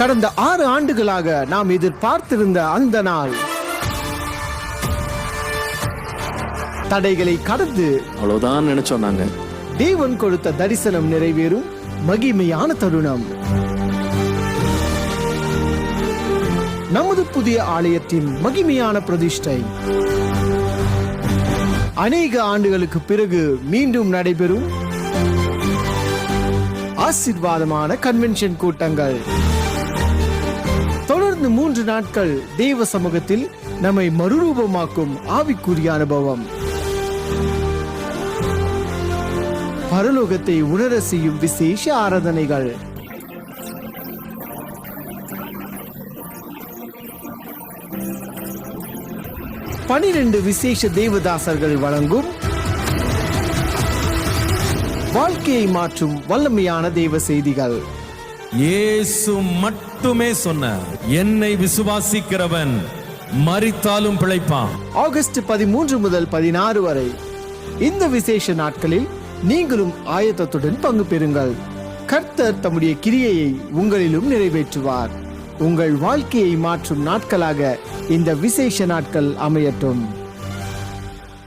கடந்த 6 ஆண்டுகளாக நாம் எதிர்பார்த்திருந்த அந்த நாள் தடைகளை கடந்து அவ்வளவுதான் நினைச்சோம் நாங்க. தேவன் கொடுத்த தரிசனம் நிறைவேறும் மகிமையான தருணம். நமது புதிய ஆலயத்தின் மகிமையான பிரதிஷ்டை அநேக ஆண்டுகளுக்கு பிறகு மீண்டும் நடைபெறும் ஆசீர்வாதமான கன்வென்ஷன் கூட்டங்கள். தொடர்ந்து 3 நாட்கள் தேவ சமூகத்தில் நம்மை மறுரூபமாக்கும் ஆவிக்குரிய அனுபவம். பரலோகத்தை உணர செய்யும் விசேஷ ஆராதனைகள். பனிரெண்டு விசேஷ தேவதாசர்கள் வழங்கும் வாழ்க்கையை மாற்றும் வல்லமையான தேவ செய்திகள். இயேசு மட்டுமே சொன்னார், என்னை விசுவாசிக்கிறவன் மரித்தாலும் பிழைப்பான். ஆகஸ்ட் 13 முதல் 16 வரை இந்த விசேஷ நாட்களில் நீங்களும் ஆயத்தத்துடன் பங்கு பெறுங்கள். கர்த்தர் தம்முடைய கிரியையை உங்களிலும் நிறைவேற்றுவார். உங்கள் வாழ்க்கையை மாற்றும் நாட்களாக இந்த விசேஷ நாட்கள் அமையட்டும்.